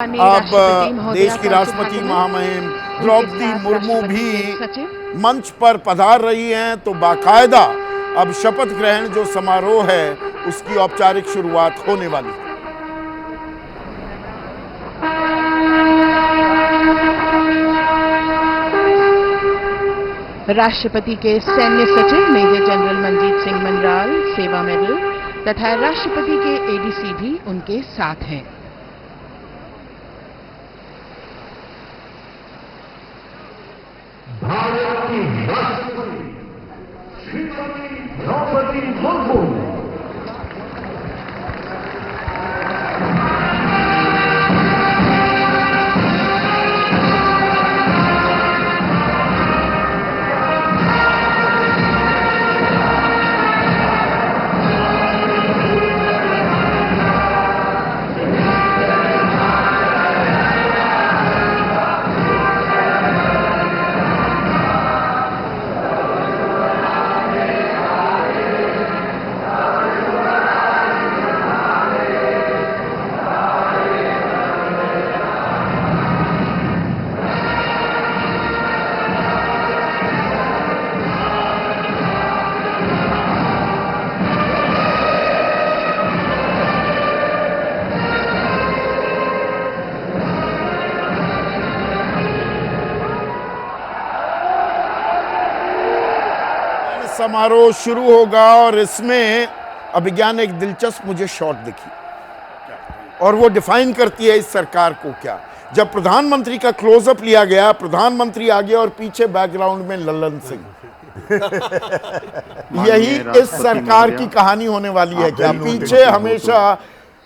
अब देश की राष्ट्रपति महामहिम द्रौपदी मुर्मू भी मंच पर पधार रही हैं, तो बाकायदा अब शपथ ग्रहण जो समारोह है उसकी औपचारिक शुरुआत होने वाली है। राष्ट्रपति के सैन्य सचिव मेजर जनरल मनजीत सिंह मनराल सेवा मेडल तथा राष्ट्रपति के एडीसी भी उनके साथ हैं। भारत की राष्ट्रपति श्रीमती द्रौपदी मुर्मू। समारोह शुरू होगा और इसमें अभिज्ञान एक दिलचस्प मुझे शॉट दिखी और वो डिफाइन करती है इस सरकार को। क्या, जब प्रधानमंत्री का क्लोजअप लिया गया, प्रधानमंत्री आगे और पीछे बैकग्राउंड में लल्लन सिंह यही इस सरकार की कहानी होने वाली है। क्या पीछे हमेशा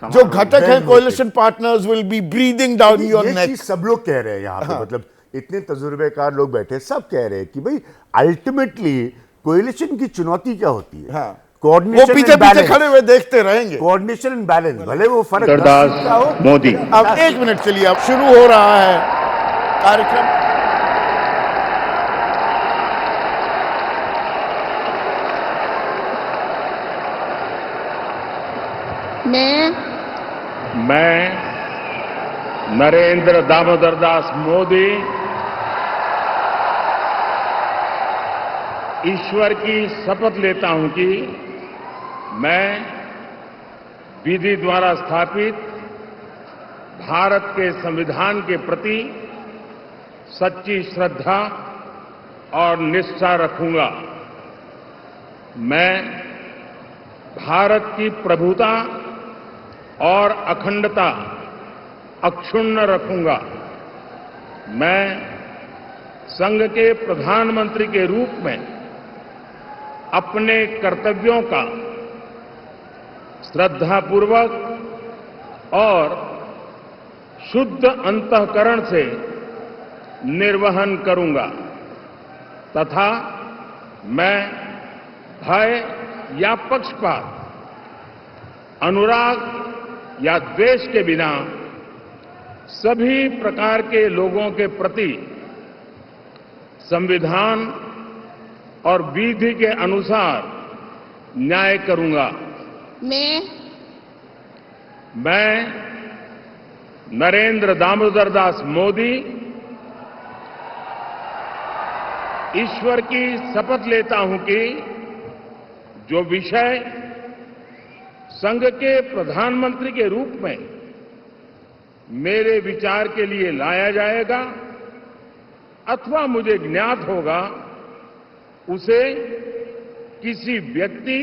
जो घटक है coalition partners will be breathing down your neck. सब लोग कह रहे हैं यहाँ पे, मतलब इतने तजुर्बेकार लोग बैठे, सब कह रहे हैं कि भाई अल्टीमेटली कोएलिशन की चुनौती क्या होती है? हाँ, कोऑर्डिनेशन, वो पीछे पीछे खड़े हुए देखते रहेंगे। कोऑर्डिनेशन एंड बैलेंस, भले वो फर्क का हो। मोदी, अब एक मिनट के लिए अब शुरू हो रहा है कार्यक्रम। मैं नरेंद्र दामोदर दास मोदी ईश्वर की शपथ लेता हूं कि मैं विधि द्वारा स्थापित भारत के संविधान के प्रति सच्ची श्रद्धा और निष्ठा रखूंगा। मैं भारत की प्रभुता और अखंडता अक्षुण्ण रखूंगा। मैं संघ के प्रधानमंत्री के रूप में अपने कर्तव्यों का श्रद्धापूर्वक और शुद्ध अंतःकरण से निर्वहन करूंगा तथा मैं भय या पक्षपात, अनुराग या द्वेष के बिना सभी प्रकार के लोगों के प्रति संविधान और विधि के अनुसार न्याय करूंगा। मैं नरेंद्र दामोदर दास मोदी ईश्वर की शपथ लेता हूं कि जो विषय संघ के प्रधानमंत्री के रूप में मेरे विचार के लिए लाया जाएगा अथवा मुझे ज्ञात होगा, उसे किसी व्यक्ति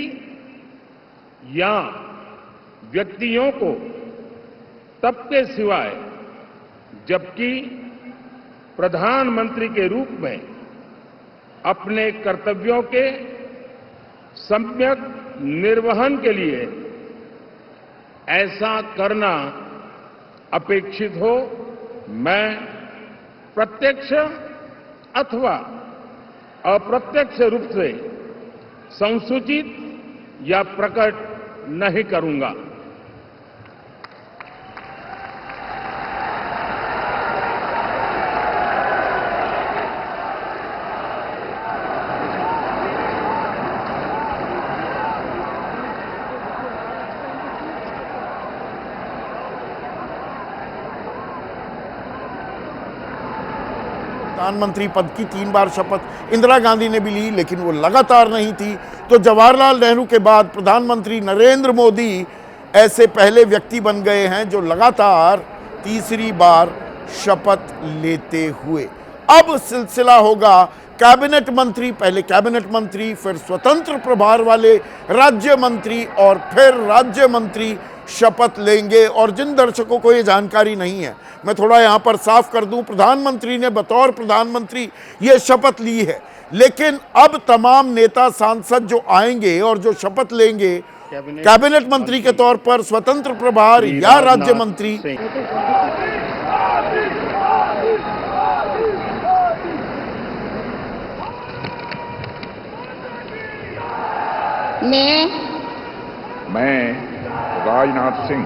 या व्यक्तियों को तब के सिवाय जबकि प्रधानमंत्री के रूप में अपने कर्तव्यों के सम्यक निर्वहन के लिए ऐसा करना अपेक्षित हो, मैं प्रत्यक्ष अथवा अप्रत्यक्ष रूप से संसूचित या प्रकट नहीं करूंगा। प्रधानमंत्री पद की 3 बार शपथ इंदिरा गांधी ने भी ली, लेकिन वो लगातार नहीं थी। तो जवाहरलाल नेहरू के बाद प्रधानमंत्री नरेंद्र मोदी ऐसे पहले व्यक्ति बन गए हैं जो लगातार तीसरी बार शपथ लेते हुए। अब सिलसिला होगा कैबिनेट मंत्री, पहले कैबिनेट मंत्री, फिर स्वतंत्र प्रभार वाले राज्य मंत्री और फिर राज्य मंत्री शपथ लेंगे। और जिन दर्शकों को ये जानकारी नहीं है, मैं थोड़ा यहाँ पर साफ कर दूं, प्रधानमंत्री ने बतौर प्रधानमंत्री ये शपथ ली है, लेकिन अब तमाम नेता सांसद जो आएंगे और जो शपथ लेंगे कैबिनेट मंत्री के तौर पर, स्वतंत्र प्रभार या राज्य मंत्री, मैं राजनाथ सिंह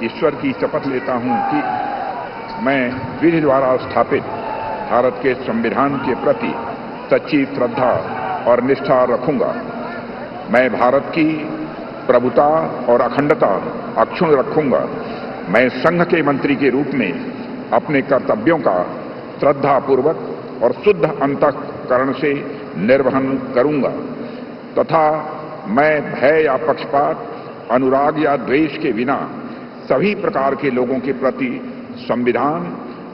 ईश्वर की शपथ लेता हूं कि मैं विधि द्वारा स्थापित भारत के संविधान के प्रति सच्ची श्रद्धा और निष्ठा रखूंगा। मैं भारत की प्रभुता और अखंडता अक्षुण्ण रखूंगा। मैं संघ के मंत्री के रूप में अपने कर्तव्यों का श्रद्धापूर्वक और शुद्ध अंतःकरण से निर्वहन करूंगा तथा मैं भय या पक्षपात, अनुराग या द्वेष के बिना सभी प्रकार के लोगों के प्रति संविधान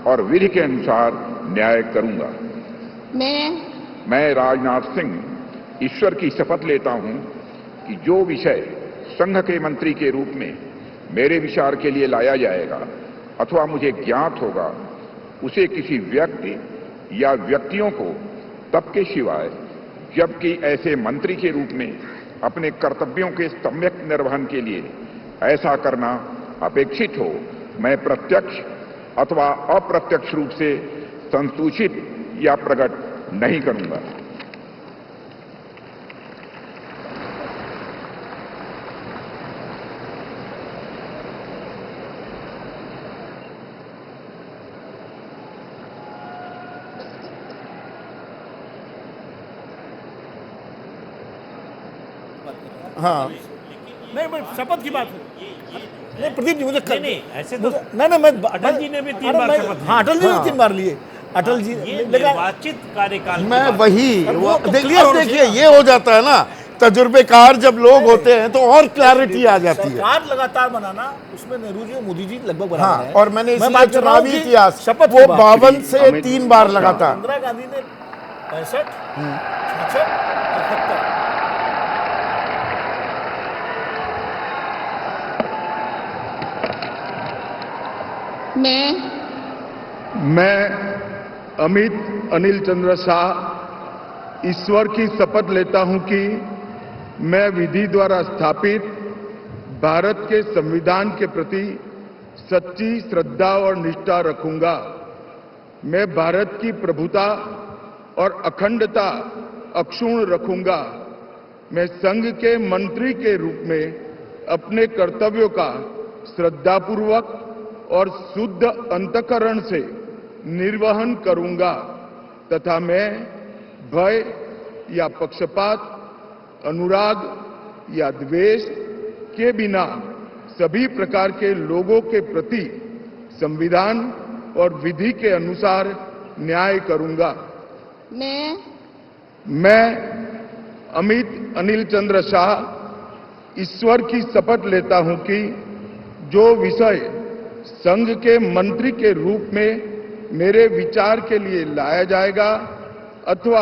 और विधि के अनुसार न्याय करूंगा। मैं राजनाथ सिंह ईश्वर की शपथ लेता हूं कि जो विषय संघ के मंत्री के रूप में मेरे विचार के लिए लाया जाएगा अथवा मुझे ज्ञात होगा, उसे किसी व्यक्ति या व्यक्तियों को तब के सिवाय जबकि ऐसे मंत्री के रूप में अपने कर्तव्यों के सम्यक निर्वहन के लिए ऐसा करना अपेक्षित हो, मैं प्रत्यक्ष अथवा अप्रत्यक्ष रूप से संसूचित या प्रकट नहीं करूंगा। हाँ नहीं, शपथ की बात नहीं, प्रदीप जी मुझे नहीं ऐसे तो नहीं मैं अटल जी ने भी 3 बार शपथ ली। हाँ, अटल जी ने 3 बार लिए। अटल जी ये निर्वाचित कार्यकाल की मैं बात वही वो तो देखिए, clear अब होना देखिए चाहिए। ये हो जाता है ना, तजुर्बेकार जब लोग होते हैं तो और क्लैरिटी आ जाती है। सरकार लगातार बनाना, उसमें नेहरू जी और मोदी जी लगभग बराबर हाँ, हैं। और मैंने मैं इसलिए बात कर रहा हूं चुनावी कि इतिहास शपथ वो की बात। 52 से 3 बार लगातार। इंदिरा गांधी ने 65, 66, 71। मैं अमित अनिल चंद्र शाह ईश्वर की शपथ लेता हूं कि मैं विधि द्वारा स्थापित भारत के संविधान के प्रति सच्ची श्रद्धा और निष्ठा रखूंगा। मैं भारत की प्रभुता और अखंडता अक्षुण्ण रखूंगा। मैं संघ के मंत्री के रूप में अपने कर्तव्यों का श्रद्धापूर्वक और शुद्ध अंतःकरण से निर्वहन करूंगा तथा मैं भय या पक्षपात, अनुराग या द्वेष के बिना सभी प्रकार के लोगों के प्रति संविधान और विधि के अनुसार न्याय करूंगा। मैं अमित अनिल चंद्र शाह ईश्वर की शपथ लेता हूं कि जो विषय संघ के मंत्री के रूप में मेरे विचार के लिए लाया जाएगा अथवा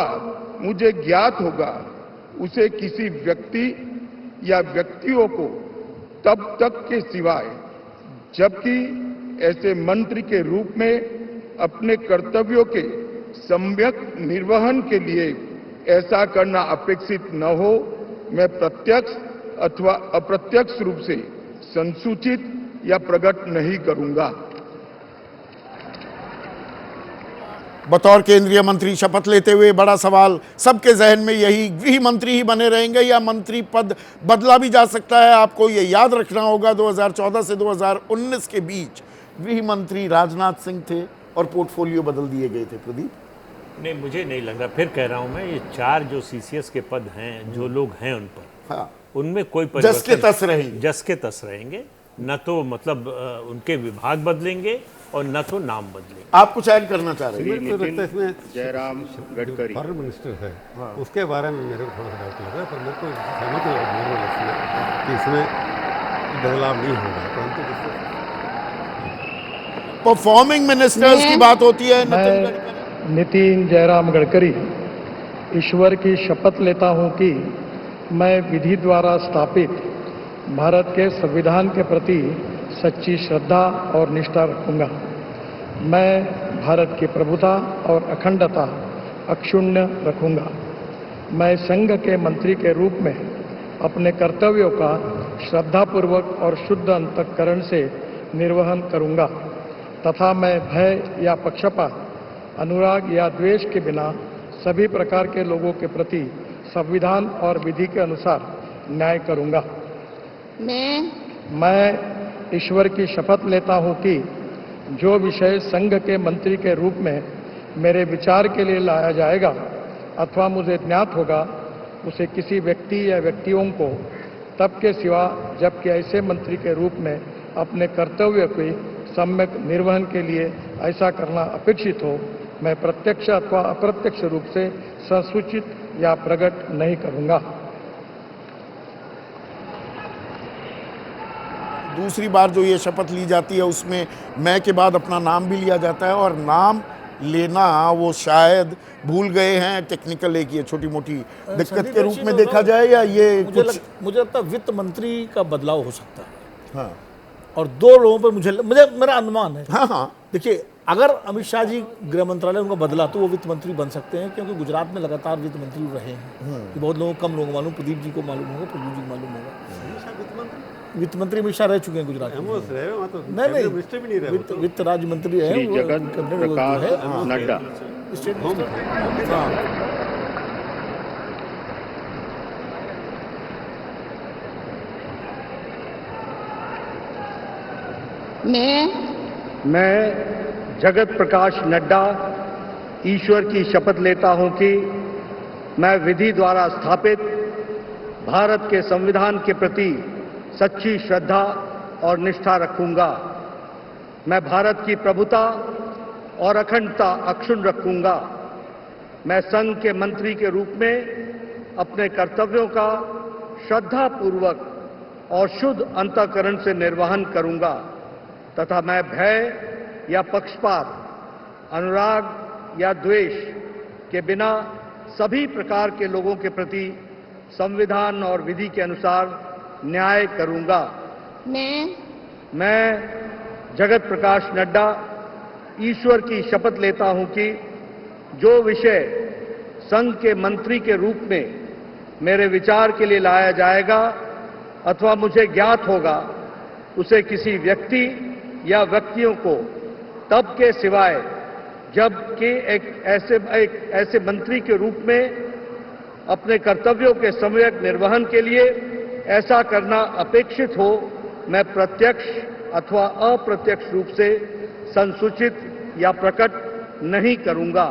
मुझे ज्ञात होगा, उसे किसी व्यक्ति या व्यक्तियों को तब तक के सिवाय जबकि ऐसे मंत्री के रूप में अपने कर्तव्यों के सम्यक निर्वहन के लिए ऐसा करना अपेक्षित न हो, मैं प्रत्यक्ष अथवा अप्रत्यक्ष रूप से संसूचित या प्रकट नहीं करूंगा। बतौर केंद्रीय मंत्री शपथ लेते हुए बड़ा सवाल सबके जहन में यही, गृह मंत्री ही बने रहेंगे या मंत्री पद बदला भी जा सकता है। आपको ये याद रखना होगा 2014 से 2019 के बीच गृह मंत्री राजनाथ सिंह थे और पोर्टफोलियो बदल दिए गए थे। प्रदीप, नहीं मुझे नहीं लग रहा, फिर कह रहा हूं मैं, ये 4 जो सीसीएस के पद हैं, जो लोग हैं उन पर, हाँ, उनमें कोई जस के तस रहेंगे। जस के तस रहेंगे, न तो मतलब उनके विभाग बदलेंगे और न तो नाम बदलेंगे। आप कुछ ऐड करना चाह रहे हैं? तो लगता है इसमें जयराम गडकरी फॉरेन मिनिस्टर है उसके बारे में मेरे को थोड़ा सा डाउट लगा, पर मेरे को सहमति लगी कि इसमें बदलाव नहीं होगा, परंतु परफॉर्मिंग मिनिस्टर्स की बात होती है। नितिन गडकरी, नितिन जयराम गडकरी ईश्वर की शपथ लेता हूं कि मैं विधि द्वारा स्थापित भारत के संविधान के प्रति सच्ची श्रद्धा और निष्ठा रखूंगा। मैं भारत की प्रभुता और अखंडता अक्षुण्ण रखूंगा। मैं संघ के मंत्री के रूप में अपने कर्तव्यों का श्रद्धापूर्वक और शुद्ध अंतःकरण से निर्वहन करूंगा तथा मैं भय या पक्षपात, अनुराग या द्वेष के बिना सभी प्रकार के लोगों के प्रति संविधान और विधि के अनुसार न्याय करूंगा। मैं ईश्वर की शपथ लेता हूं कि जो विषय संघ के मंत्री के रूप में मेरे विचार के लिए लाया जाएगा अथवा मुझे ज्ञात होगा, उसे किसी व्यक्ति या व्यक्तियों को तब के सिवा जबकि ऐसे मंत्री के रूप में अपने कर्तव्य के सम्यक निर्वहन के लिए ऐसा करना अपेक्षित हो, मैं प्रत्यक्ष अथवा अप्रत्यक्ष रूप से संसूचित या प्रकट नहीं करूंगा। दूसरी बार जो ये शपथ ली जाती है उसमें मैं के बाद अपना नाम भी लिया जाता है, और नाम लेना वो शायद भूल गए हैं, टेक्निकल एक ये छोटी मोटी दिक्कत के रूप में देखा जाए, या ये मुझे लगता है वित्त मंत्री का बदलाव हो सकता है। हाँ और दो लोगों पर मुझे मेरा अनुमान है। हाँ हाँ देखिए, अगर अमित शाह जी गृह मंत्रालय उनको बदला तो वो वित्त मंत्री बन सकते हैं, क्योंकि गुजरात में लगातार वित्त मंत्री रहे हैं। ये बहुत लोगों कम लोगों मालूम, प्रदीप जी को मालूम होगा, प्रदीप जी को मालूम होगा। वित्त मंत्री अमित शाह रह चुके हैं गुजरात में। नहीं, वित्त राज्य मंत्री है, श्री जगत प्रकाश नड्डा। मैं जगत प्रकाश नड्डा ईश्वर की शपथ लेता हूं कि मैं विधि द्वारा स्थापित भारत के संविधान के प्रति सच्ची श्रद्धा और निष्ठा रखूंगा। मैं भारत की प्रभुता और अखंडता अक्षुण्ण रखूंगा। मैं संघ के मंत्री के रूप में अपने कर्तव्यों का श्रद्धापूर्वक और शुद्ध अंतःकरण से निर्वहन करूंगा तथा मैं भय या पक्षपात, अनुराग या द्वेष के बिना सभी प्रकार के लोगों के प्रति संविधान और विधि के अनुसार न्याय करूंगा। मैं जगत प्रकाश नड्डा ईश्वर की शपथ लेता हूं कि जो विषय संघ के मंत्री के रूप में मेरे विचार के लिए लाया जाएगा अथवा मुझे ज्ञात होगा, उसे किसी व्यक्ति या व्यक्तियों को तब के सिवाय जबकि एक ऐसे मंत्री के रूप में अपने कर्तव्यों के सम्यक निर्वहन के लिए ऐसा करना अपेक्षित हो, मैं प्रत्यक्ष अथवा अप्रत्यक्ष रूप से संसूचित या प्रकट नहीं करूंगा।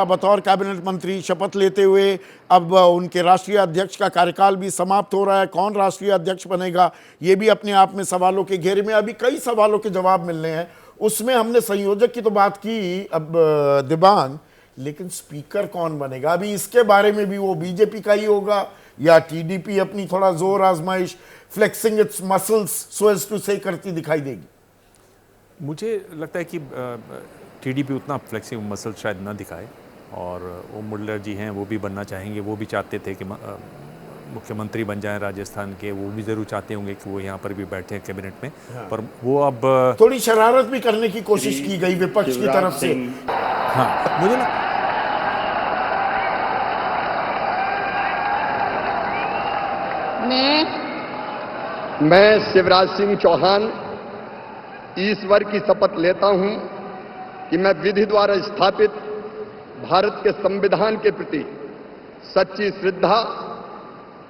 बतौर कैबिनेट मंत्री शपथ लेते हुए अब उनके राष्ट्रीय अध्यक्ष का कार्यकाल भी समाप्त हो रहा है। कौन राष्ट्रीय अध्यक्ष बनेगा ये भी अपने आप में सवालों के घेरे में। अभी कई सवालों के जवाब मिलने हैं, उसमें हमने संयोजक की तो बात की अब दिबांग, लेकिन स्पीकर कौन बनेगा अभी इसके बारे में भी वो बीजेपी का ही होगा या टीडीपी अपनी थोड़ा जोर आजमाइश flexing its muscles so as to से करती दिखाई देगी। मुझे लगता है कि टीडीपी उतना फ्लेक्सिंग मसल शायद ना दिखाए, और ओम मुंडा जी हैं वो भी बनना चाहेंगे, वो भी चाहते थे कि मुख्यमंत्री बन जाएं राजस्थान के, वो भी जरूर चाहते होंगे कि वो यहाँ पर भी बैठे हैं कैबिनेट में। हाँ। पर वो अब थोड़ी शरारत भी करने की कोशिश की गई विपक्ष की तरफ से। हाँ, मुझे मैं शिवराज सिंह चौहान ईश्वर की शपथ लेता हूं कि मैं विधि द्वारा स्थापित भारत के संविधान के प्रति सच्ची श्रद्धा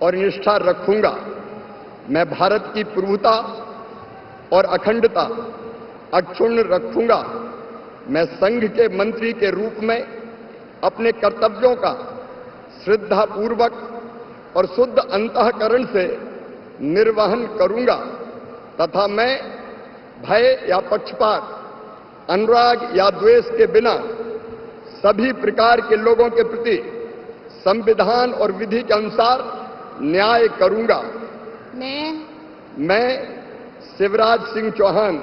और निष्ठा रखूंगा। मैं भारत की प्रभुता और अखंडता अक्षुण्ण रखूंगा। मैं संघ के मंत्री के रूप में अपने कर्तव्यों का श्रद्धापूर्वक और शुद्ध अंतःकरण से निर्वहन करूंगा तथा मैं भय या पक्षपात, अनुराग या द्वेष के बिना सभी प्रकार के लोगों के प्रति संविधान और विधि के अनुसार न्याय करूंगा। मैं शिवराज सिंह चौहान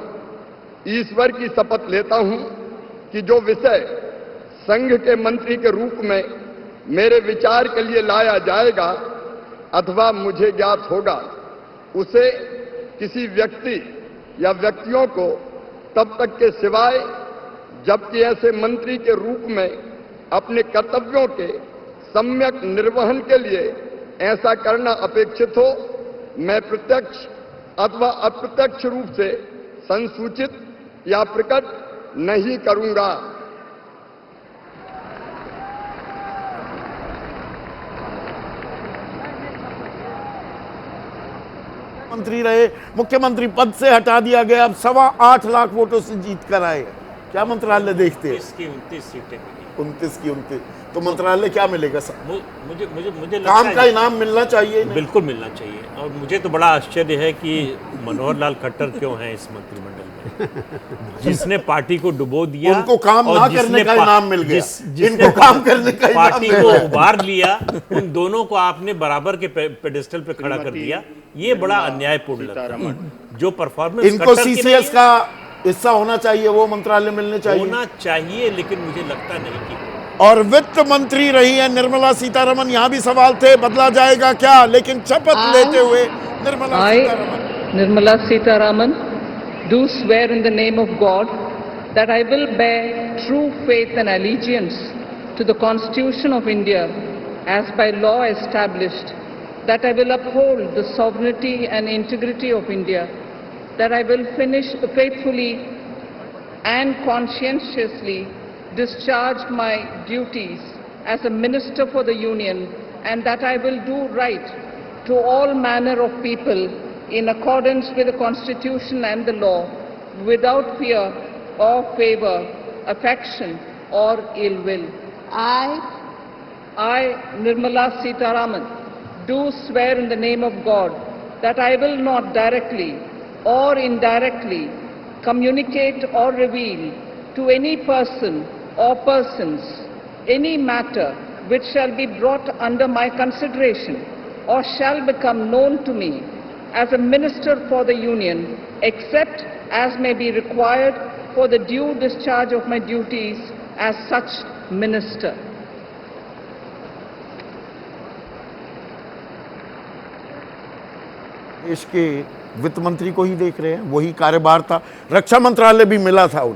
ईश्वर की शपथ लेता हूं कि जो विषय संघ के मंत्री के रूप में मेरे विचार के लिए लाया जाएगा अथवा मुझे ज्ञात होगा, उसे किसी व्यक्ति या व्यक्तियों को तब तक के सिवाय जबकि ऐसे मंत्री के रूप में अपने कर्तव्यों के सम्यक निर्वहन के लिए ऐसा करना अपेक्षित हो, मैं प्रत्यक्ष अथवा अप्रत्यक्ष रूप से संसूचित या प्रकट नहीं करूंगा। मंत्री रहे, मुख्यमंत्री पद से हटा दिया गया, अब 8.25 लाख वोटों से जीत कर आए। क्या मंत्रालय देखते हैं? 29 सीटें मिली। 29 की 29, तो मंत्रालय क्या मिलेगा? मुझे काम का इनाम मिलना चाहिए। बिल्कुल मिलना चाहिए। और मुझे तो बड़ा आश्चर्य है कि मनोहर लाल खट्टर क्यों है इस मंत्रिमंडल में, जिसने पार्टी को डुबो दिया, उनको काम ना करने का इनाम मिल गया, जिनको काम करने का इनाम पार्टी को उबार लिया, उन दोनों को आपने बराबर के पेडेस्टल पे खड़ा कर दिया। ये बड़ा अन्यायपूर्ण लगता है। जो परफॉर्मेंस इनको सीसीएस का हिस्सा होना चाहिए, वो मंत्रालय मिलने चाहिए, होना चाहिए, लेकिन मुझे लगता नहीं कि। और वित्त मंत्री रही है निर्मला सीतारमण, यहाँ भी सवाल थे बदला जाएगा क्या, लेकिन शपथ लेते हुए Nirmala Sitharaman do swear in the name of God that I will bear true faith and allegiance to the Constitution of India as by law established, that I will uphold the sovereignty and integrity of India, that I will faithfully and conscientiously discharge my duties as a minister for the Union, and that I will do right to all manner of people in accordance with the Constitution and the law, without fear or favor, affection or ill will. I, Nirmala Sitharaman, do swear in the name of God that I will not directly or indirectly communicate or reveal to any person or persons any matter which shall be brought under my consideration or shall become known to me as a minister for the Union, except as may be required for the due discharge of my duties as such minister. देश के वित्त मंत्री को ही देख रहे हैं, वही कार्यभार था। रक्षा मंत्रालय भी मिला था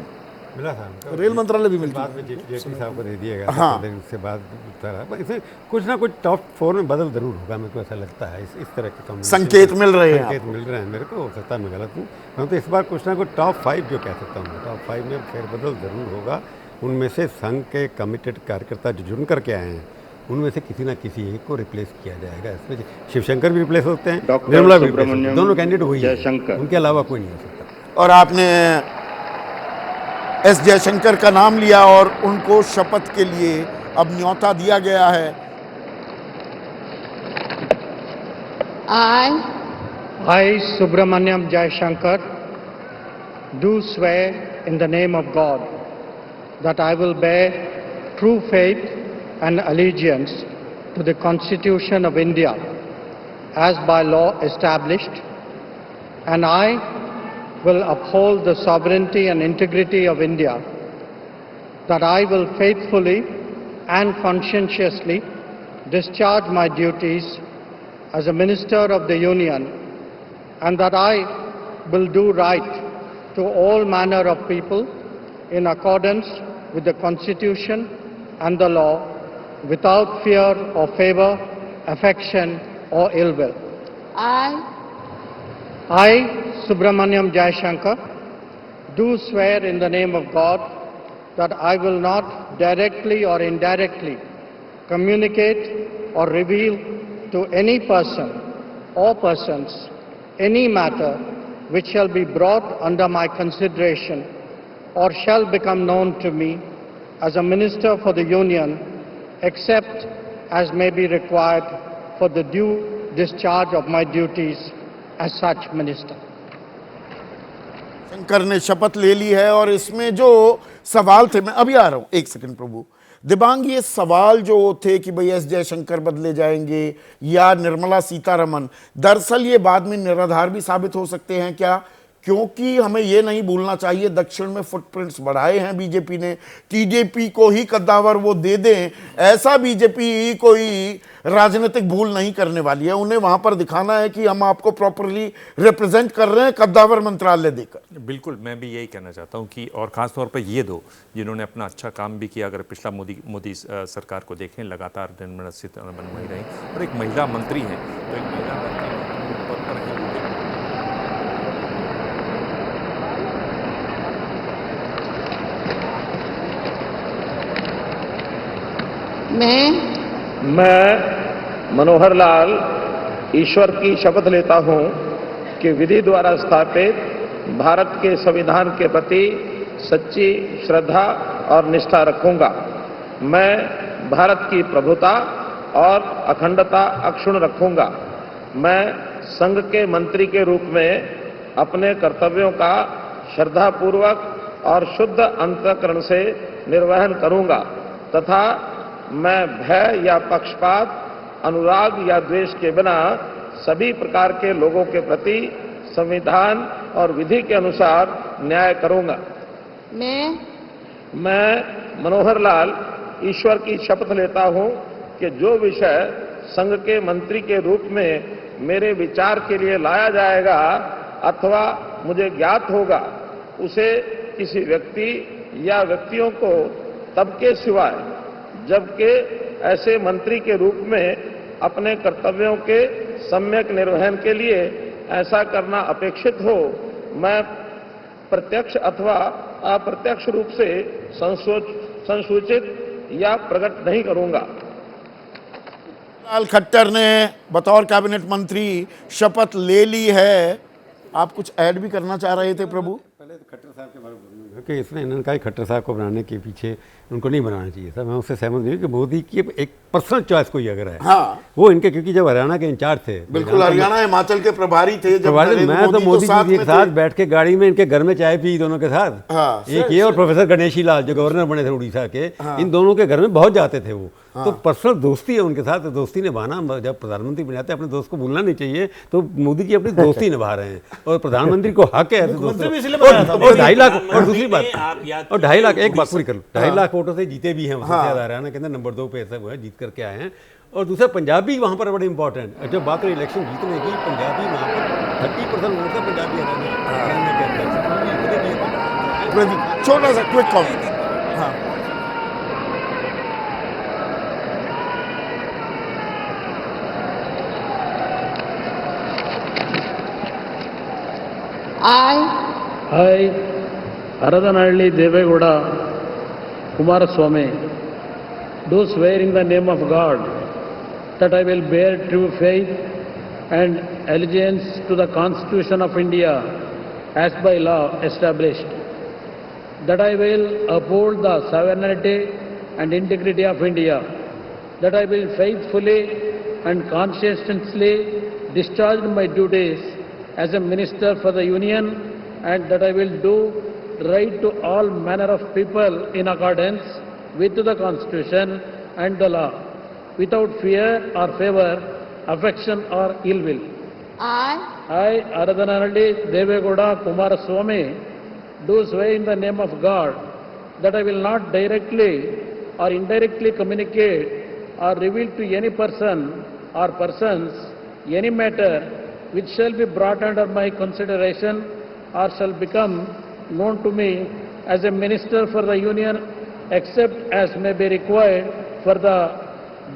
रेल मंत्रालय भी मिला, बाद में जेटली साहब को दे दिया गया। हाँ, उससे बाद इसमें कुछ ना कुछ टॉप 4 में बदल जरूर होगा, मेरे को ऐसा लगता है। इस तरह के संकेत मिल रहे हैं मेरे को। हो सकता है मैं गलत हूँ, परंतु इस बार कुछ ना कुछ टॉप 5 जो कह सकता हूँ, टॉप 5 में फेरबदल जरूर होगा। उनमें से संघ के कमिटेड कार्यकर्ता जो जुड़ करके आए हैं, उनमें से किसी ना किसी एक को रिप्लेस किया जाएगा। इसमें शिवशंकर भी रिप्लेस होते हैं, निर्मला भी रिप्लेस होते हैं, दोनों कैंडिडेट वही है, उनके अलावा कोई नहीं हो सकता। और आपने एस जयशंकर का नाम लिया और उनको शपथ के लिए अब न्योता दिया गया है। I, Subramaniam Jaishankar, do swear in the name of God that I will bear true faith and allegiance to the Constitution of India as by law established, and I will uphold the sovereignty and integrity of India, that I will faithfully and conscientiously discharge my duties as a minister of the Union, and that I will do right to all manner of people in accordance with the Constitution and the law, without fear or favor, affection or ill will. I, Subramaniam Jaishankar, do swear in the name of God that I will not directly or indirectly communicate or reveal to any person or persons any matter which shall be brought under my consideration or shall become known to me as a minister for the Union, except as may be required for the due discharge of my duties as such minister. Shankar ने शपथ ले ली है और इसमें जो सवाल थे, मैं अभी आ रहा हूं, एक सेकंड प्रभु दिबांग, ये सवाल जो थे कि भाई एस जयशंकर बदले जाएंगे या निर्मला सीतारमन, दरअसल ये बाद में निराधार भी साबित हो सकते हैं क्या? क्योंकि हमें ये नहीं भूलना चाहिए दक्षिण में फुटप्रिंट्स बढ़ाए हैं बीजेपी ने, टीडीपी को ही कद्दावर वो दे दें, ऐसा बीजेपी कोई राजनीतिक भूल नहीं करने वाली है। उन्हें वहां पर दिखाना है कि हम आपको प्रॉपरली रिप्रेजेंट कर रहे हैं कद्दावर मंत्रालय देकर। बिल्कुल, मैं भी यही कहना चाहता हूं कि और ख़ास तौर पर ये दो जिन्होंने अपना अच्छा काम भी किया, अगर पिछला मोदी सरकार को देखें, लगातार निर्मला सीतारमन वही रही और एक महिला मंत्री हैं, तो एक महिला मंत्री पद पर हैं। मैं मनोहर लाल ईश्वर की शपथ लेता हूं कि विधि द्वारा स्थापित भारत के संविधान के प्रति सच्ची श्रद्धा और निष्ठा रखूंगा। मैं भारत की प्रभुता और अखंडता अक्षुण्ण रखूंगा। मैं संघ के मंत्री के रूप में अपने कर्तव्यों का श्रद्धापूर्वक और शुद्ध अंतःकरण से निर्वहन करूंगा तथा मैं भय या पक्षपात, अनुराग या द्वेष के बिना सभी प्रकार के लोगों के प्रति संविधान और विधि के अनुसार न्याय करूंगा। मैं मनोहर लाल ईश्वर की शपथ लेता हूं कि जो विषय संघ के मंत्री के रूप में मेरे विचार के लिए लाया जाएगा अथवा मुझे ज्ञात होगा, उसे किसी व्यक्ति या व्यक्तियों को तब के सिवाय जबकि ऐसे मंत्री के रूप में अपने कर्तव्यों के सम्यक निर्वहन के लिए ऐसा करना अपेक्षित हो, मैं प्रत्यक्ष अथवा अप्रत्यक्ष रूप से संसूचित या प्रकट नहीं करूंगा। लाल खट्टर ने बतौर कैबिनेट मंत्री शपथ ले ली है। आप कुछ ऐड भी करना चाह रहे थे प्रभु? पहले तो खट्टर साहब के बारे में कि इसने इन्होंने कहा खट्टर साहब को बनाने के पीछे उनको नहीं बनाना चाहिए था। मैं उससे सहमत नहीं हूँ कि मोदी की एक पर्सनल चॉइस कोई अगर है, हाँ, वो इनके, क्योंकि जब हरियाणा के इंचार्ज थे, बिल्कुल हरियाणा हिमाचल के प्रभारी थे, जब मैं तो मोदी जी के साथ बैठ के गाड़ी में इनके घर में चाय पी दोनों के साथ। हाँ, एक ये और प्रोफेसर गणेशी लाल जो गवर्नर बने थे उड़ीसा के, इन दोनों के घर में बहुत जाते थे वो। तो पर्सनल दोस्ती है उनके साथ, दोस्ती निभाना, जब प्रधानमंत्री बन जाते हैं अपने दोस्त को भूलना नहीं चाहिए। तो मोदी जी अपनी दोस्ती निभा रहे हैं और प्रधानमंत्री को हक है ऐसे दोस्तों। और 2.5 लाख, और दूसरी बात, और 2.5 लाख, एक बात पूरी कर लो, 2.5 लाख वोटों से जीते भी हैं, हरियाणा के अंदर नंबर 2 पे ऐसा वो है, जीत करके आए हैं। और दूसरा पंजाबी वहाँ पर बड़े इंपॉर्टेंट, जब बात रही इलेक्शन जीतने की, पंजाबी वहाँ पर 30% वोट है पंजाबी हरियाणा के अंदर। छोटा सा क्विक कमेंट। हाँ, I, Aradanalli Devegowda Kumaraswamy, do swear in the name of God that I will bear true faith and allegiance to the Constitution of India as by law established, that I will uphold the sovereignty and integrity of India, that I will faithfully and conscientiously discharge my duties as a Minister for the Union, and that I will do right to all manner of people in accordance with the Constitution and the law, without fear or favor, affection or ill will. I, Aradanalli Devegowda Kumaraswamy, do swear in the name of God that I will not directly or indirectly communicate or reveal to any person or persons any matter which shall be brought under my consideration or shall become known to me as a Minister for the Union, except as may be required for the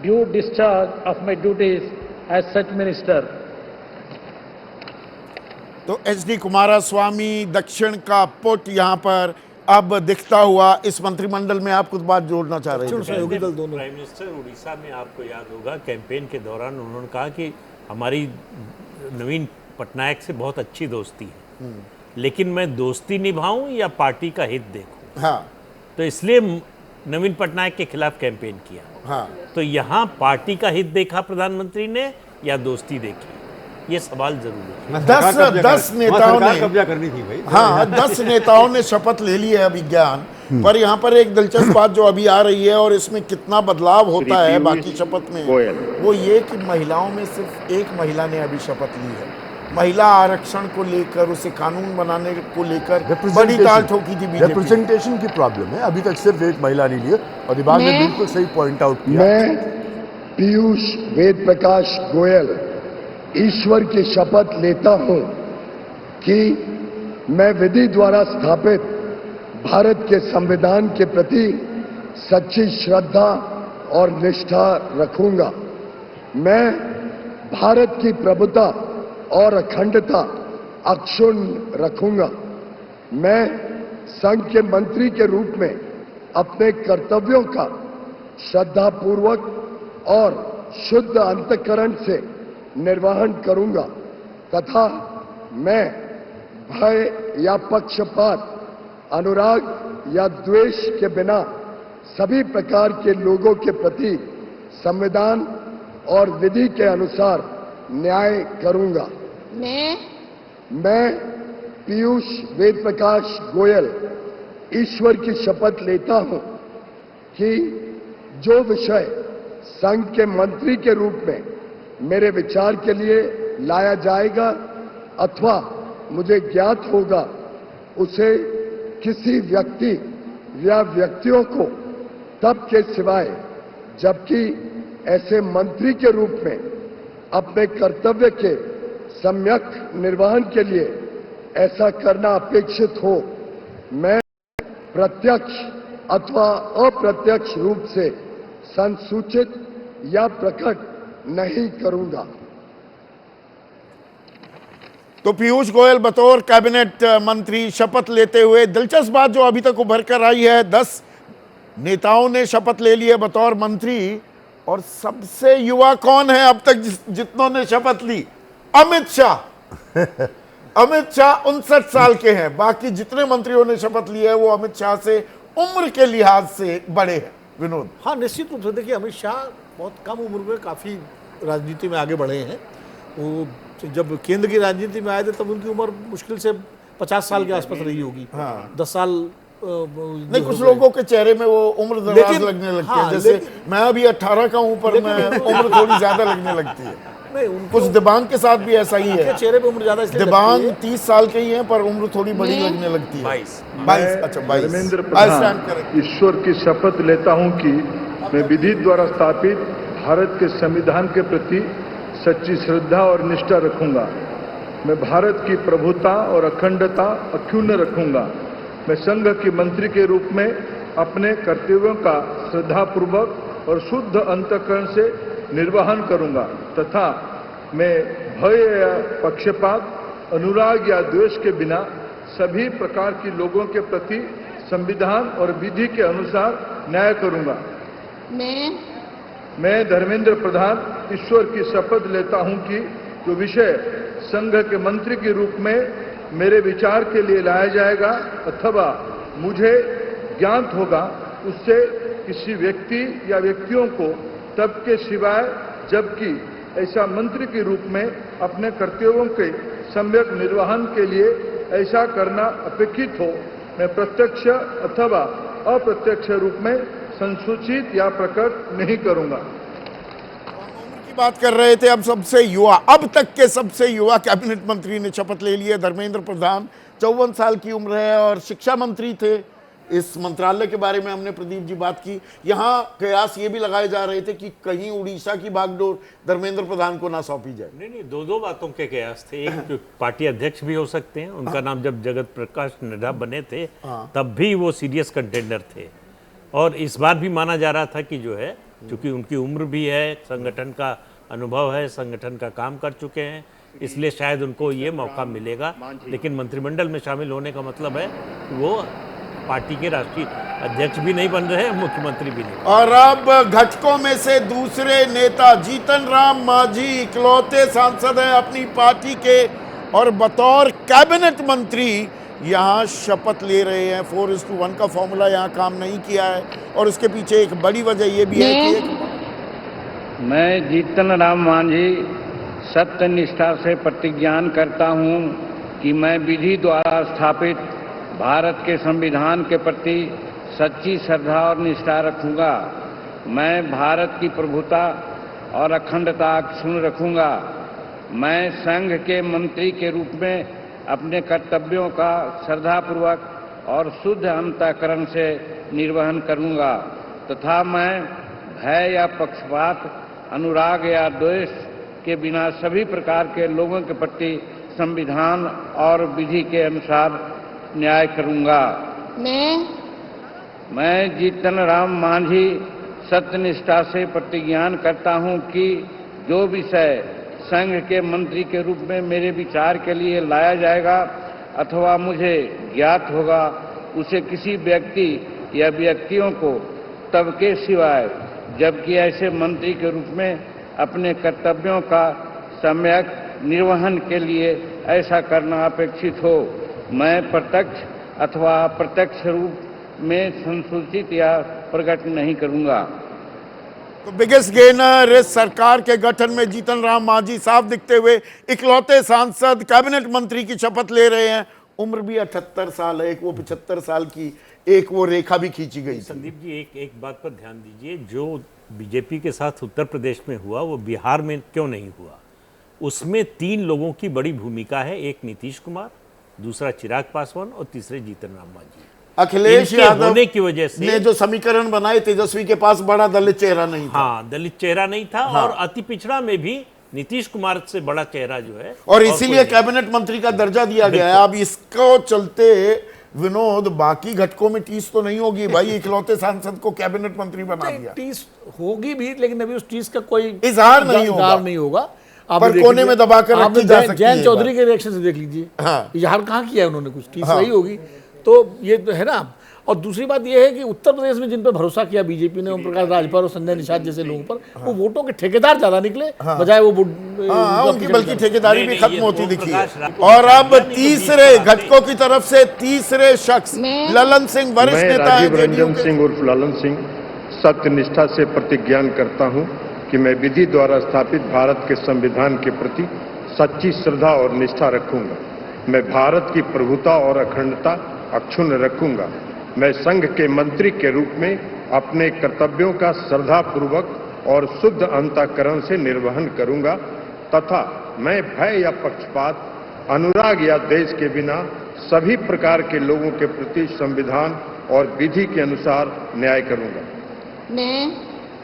due discharge of my duties as such Minister. तो HD. Kumaraswamy दक्षिण का put यहाँ पर अब दिखता हुआ इस मंत्रिमंडल में। आप कुछ बात जोड़ना चाह रहे थे? प्राइम मिनिस्टर उड़ीसा में आपको याद होगा कैंपेन के दौरान उन्होंने कहा कि हमारी नवीन पटनायक से बहुत अच्छी दोस्ती है, लेकिन मैं दोस्ती निभाऊं या पार्टी का हित देखूं। हाँ, तो इसलिए नवीन पटनायक के खिलाफ कैंपेन किया। हाँ, तो यहाँ पार्टी का हित देखा प्रधानमंत्री ने या दोस्ती देखी? ये सवाल जरूर है। 10 नेताओं ने कब्जा करनी थी भाई। हाँ 10 नेताओं ने शपथ ले ली है अभिज्ञान पर यहाँ पर एक दिलचस्प बात जो अभी आ रही है और इसमें कितना बदलाव होता है बाकी शपथ में, वो ये कि महिलाओं में सिर्फ एक महिला ने अभी शपथ ली है। महिला आरक्षण को लेकर, उसे कानून बनाने को लेकर बड़ी ताल ठोकी थी बीजेपी। रिप्रेजेंटेशन की प्रॉब्लम है, अभी तक सिर्फ एक महिला नहीं ली है और दिमाग ने बिल्कुल सही पॉइंट आउट किया। मैं पीयूष वेद प्रकाश गोयल ईश्वर की शपथ लेता हूं कि मैं विधि द्वारा स्थापित भारत के संविधान के प्रति सच्ची श्रद्धा और निष्ठा रखूंगा। मैं भारत की प्रभुता और अखंडता अक्षुण्ण रखूंगा। मैं संघ के मंत्री के रूप में अपने कर्तव्यों का श्रद्धापूर्वक और शुद्ध अंतःकरण से निर्वहन करूंगा तथा मैं भय या पक्षपात, अनुराग या द्वेष के बिना सभी प्रकार के लोगों के प्रति संविधान और विधि के अनुसार न्याय करूंगा। मैं पीयूष वेद प्रकाश गोयल ईश्वर की शपथ लेता हूं कि जो विषय संघ के मंत्री के रूप में मेरे विचार के लिए लाया जाएगा अथवा मुझे ज्ञात होगा उसे किसी व्यक्ति या व्यक्तियों को तब के सिवाय जबकि ऐसे मंत्री के रूप में अपने कर्तव्य के सम्यक निर्वहन के लिए ऐसा करना अपेक्षित हो, मैं प्रत्यक्ष अथवा अप्रत्यक्ष रूप से संसूचित या प्रकट नहीं करूंगा। तो पीयूष गोयल बतौर कैबिनेट मंत्री शपथ लेते हुए, दिलचस्प बात जो अभी तक उभर कर आई है, 10 नेताओं ने शपथ ले ली है बतौर मंत्री और सबसे युवा कौन है अब तक जितनों ने शपथ ली? अमित शाह। अमित शाह 59 साल के हैं, बाकी जितने मंत्रियों ने शपथ ली है वो अमित शाह से उम्र के लिहाज से बड़े हैं। विनोद? हाँ, निश्चित रूप से देखिए अमित शाह बहुत कम उम्र में काफ़ी राजनीति में आगे बढ़े हैं। वो जब केंद्र की राजनीति में आए थे तब उनकी उम्र मुश्किल से 50 साल के आसपास रही होगी। हाँ। 10 साल नहीं, कुछ लोगों के चेहरे में वो उम्र दराज लगने लगती है, जैसे मैं अभी 18 का हूं पर मैं उम्र थोड़ी ज्यादा लगने लगती है। नहीं, कुछ दिबांग के साथ भी ऐसा ही है, चेहरे पे उम्र ज्यादा दिबांग 30 साल के ही हैं पर उम्र थोड़ी बड़ी लगने लगती है। 22। अच्छा 22। धर्मेंद्र प्रधान ईश्वर की शपथ लेता हूं कि मैं विधि द्वारा स्थापित भारत के संविधान के प्रति सच्ची श्रद्धा और निष्ठा रखूंगा। मैं भारत की प्रभुता और अखंडता अक्षुण्ण रखूंगा। मैं संघ के मंत्री के रूप में अपने कर्तव्यों का श्रद्धापूर्वक और शुद्ध अंतःकरण से निर्वहन करूंगा तथा मैं भय या पक्षपात, अनुराग या द्वेष के बिना सभी प्रकार की लोगों के प्रति संविधान और विधि के अनुसार न्याय करूंगा। मैं धर्मेंद्र प्रधान ईश्वर की शपथ लेता हूं कि जो विषय संघ के मंत्री के रूप में मेरे विचार के लिए लाया जाएगा अथवा मुझे ज्ञात होगा उससे किसी व्यक्ति या व्यक्तियों को तब के सिवाय जबकि ऐसा मंत्री के रूप में अपने कर्तव्यों के सम्यक निर्वहन के लिए ऐसा करना अपेक्षित हो, मैं प्रत्यक्ष अथवा अप्रत्यक्ष रूप में संसूचित या प्रकट नहीं करूंगा। की बात कर रहे थे अब सबसे युवा, अब तक के सबसे युवा कैबिनेट मंत्री ने शपथ ले ली है। धर्मेंद्र प्रधान 54 साल की उम्र है और शिक्षा मंत्री थे। इस मंत्रालय के बारे में हमने प्रदीप जी बात की। यहाँ कयास ये भी लगाए जा रहे थे कि कहीं उड़ीसा की बागडोर धर्मेंद्र प्रधान को ना सौंपी जाए। नहीं, दो बातों के कयास थे। एक पार्टी अध्यक्ष भी हो सकते हैं, उनका नाम जब जगत प्रकाश नड्डा बने थे तब भी वो सीरियस कंटेंडर थे और इस बार भी माना जा रहा था कि जो है क्योंकि उनकी उम्र भी है, संगठन का अनुभव है, संगठन का काम कर चुके हैं, इसलिए शायद उनको ये मौका मिलेगा। लेकिन मंत्रिमंडल में शामिल होने का मतलब है कि वो पार्टी के राष्ट्रीय अध्यक्ष भी नहीं बन रहे हैं, मुख्यमंत्री भी नहीं। और अब घटकों में से दूसरे नेता जीतन राम मांझी इकलौते सांसद हैं अपनी पार्टी के और बतौर कैबिनेट मंत्री यहाँ शपथ ले रहे हैं। 4:1 का फॉर्मूला यहाँ काम नहीं किया है और उसके पीछे एक बड़ी वजह ये भी है कि मैं जीतन राम मांझी सत्यनिष्ठा से प्रतिज्ञान करता हूं कि मैं विधि द्वारा स्थापित भारत के संविधान के प्रति सच्ची श्रद्धा और निष्ठा रखूंगा। मैं भारत की प्रभुता और अखंडता अक्षुण्ण रखूंगा। मैं संघ के मंत्री के रूप में अपने कर्तव्यों का श्रद्धापूर्वक और शुद्ध अंतःकरण से निर्वहन करूंगा तथा मैं भय या पक्षपात, अनुराग या द्वेष के बिना सभी प्रकार के लोगों के प्रति संविधान और विधि के अनुसार न्याय करूंगा। मैं जीतन राम मांझी सत्यनिष्ठा से प्रतिज्ञान करता हूं कि जो विषय संघ के मंत्री के रूप में मेरे विचार के लिए लाया जाएगा अथवा मुझे ज्ञात होगा, उसे किसी व्यक्ति या व्यक्तियों को तब के सिवाय जबकि ऐसे मंत्री के रूप में अपने कर्तव्यों का सम्यक निर्वहन के लिए ऐसा करना अपेक्षित हो, मैं प्रत्यक्ष अथवा अप्रत्यक्ष रूप में संसूचित या प्रकट नहीं करूंगा। तो बिगेस्ट गेनर इस सरकार के गठन में जीतन राम मांझी साफ दिखते हुए इकलौते सांसद कैबिनेट मंत्री की शपथ ले रहे हैं। उम्र भी 78 साल है, एक वो 75 साल की, एक वो रेखा भी खींची गई। संदीप जी एक बात पर ध्यान दीजिए, जो बीजेपी के साथ उत्तर प्रदेश में हुआ वो बिहार में क्यों नहीं हुआ? उसमें 3 लोगों की बड़ी भूमिका है, एक नीतीश कुमार, दूसरा चिराग पासवान और तीसरे जीतन राम मांझी। अखिलेश यादव होने की वजह से ने जो समीकरण बनाए, तेजस्वी के पास बड़ा दलित चेहरा नहीं था। हाँ, दलित चेहरा नहीं था। हाँ। और अति पिछड़ा में भी नीतीश कुमार से बड़ा चेहरा जो है, और इसीलिए कैबिनेट मंत्री का दर्जा दिया गया है। अब इसको चलते विनोद बाकी घटकों में टीस तो नहीं होगी भाई, इकलौते सांसद को कैबिनेट मंत्री बना दिया। टीस होगी भी, लेकिन अभी उस टीस का कोई इजहार नहीं होगा। पर कोने में दबाकर रखी जा सकती है। जयंत चौधरी के रिएक्शन से देख लीजिए, हाँ। इजहार कहाँ किया है उन्होंने, कुछ टीस वही होगी। तो ये तो है ना। और दूसरी बात यह है कि उत्तर प्रदेश में जिन पर भरोसा किया बीजेपी ने, ओम प्रकाश राजभर और संजय निषाद जैसे लोगों पर, वो वोटों के ठेकेदार ज्यादा निकले, बजाय वो उनकी बल्कि ठेकेदारी भी खत्म होती दिखी है। और अब तीसरे घटकों की तरफ से तीसरे शख्स ललन सिंह, वरिष्ठ नेता हैं राजीव रंजन सिंह उर्फ ललन सिंह सत्यनिष्ठा से प्रतिज्ञान करता हूं कि मैं विधि द्वारा स्थापित भारत के संविधान के प्रति सच्ची श्रद्धा और निष्ठा रखूंगा। मैं भारत की प्रभुता और अखंडता अक्षुण्ण रखूंगा। मैं संघ के मंत्री के रूप में अपने कर्तव्यों का श्रद्धापूर्वक और शुद्ध अंतःकरण से निर्वहन करूंगा तथा मैं भय या पक्षपात, अनुराग या देश के बिना सभी प्रकार के लोगों के प्रति संविधान और विधि के अनुसार न्याय करूंगा।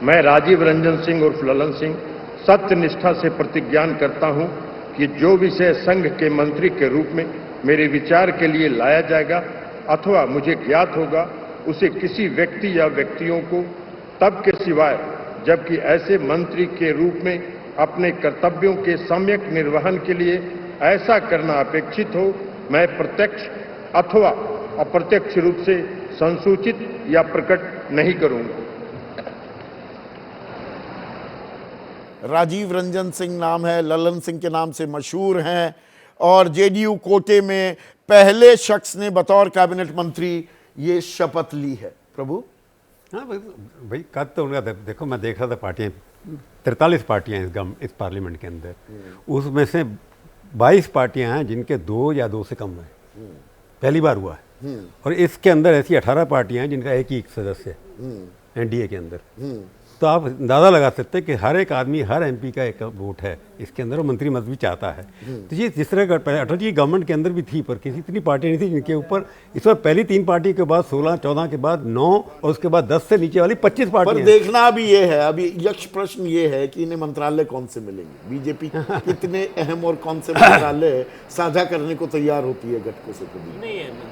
मैं राजीव रंजन सिंह उर्फ ललन सिंह सत्यनिष्ठा से प्रतिज्ञान करता हूं कि जो विषय संघ के मंत्री के रूप में मेरे विचार के लिए लाया जाएगा अथवा मुझे ज्ञात होगा, उसे किसी व्यक्ति या व्यक्तियों को तब के सिवाय जबकि ऐसे मंत्री के रूप में अपने कर्तव्यों के सम्यक निर्वहन के लिए ऐसा करना अपेक्षित हो, मैं प्रत्यक्ष अथवा अप्रत्यक्ष रूप से संसूचित या प्रकट नहीं करूंगा। राजीव रंजन सिंह नाम है, ललन सिंह के नाम से मशहूर हैं और जेडीयू कोटे में पहले शख्स ने बतौर कैबिनेट मंत्री ये शपथ ली है। प्रभु, हाँ भाई कद तो उनका देखो, मैं देख रहा था पार्टियां 43 पार्टियां इस पार्लियामेंट के अंदर, उसमें से 22 पार्टियां हैं जिनके 2 या 2 से कम है, पहली बार हुआ है। और इसके अंदर ऐसी 18 पार्टियां हैं जिनका एक ही एसदस्य एनडीए के अंदर। तो आप अंदाज़ा लगा सकते हैं कि हर एक आदमी, हर एमपी का एक वोट है इसके अंदर, और मंत्री मत भी चाहता है। तो ये जिस तरह का अटल जी की गवर्नमेंट के अंदर भी थी, पर किसी इतनी पार्टी नहीं थी जिनके ऊपर इस बार पहली 3 पार्टी के बाद 16, 14 के बाद 9 और उसके बाद 10 से नीचे वाली 25 पार्टी। पर देखना अभी ये है, अभी यक्ष प्रश्न ये है कि इन्हें मंत्रालय कौन से मिलेंगे, बीजेपी कितने अहम और कौन से मंत्रालय साझा करने को तैयार होती है घटकों से।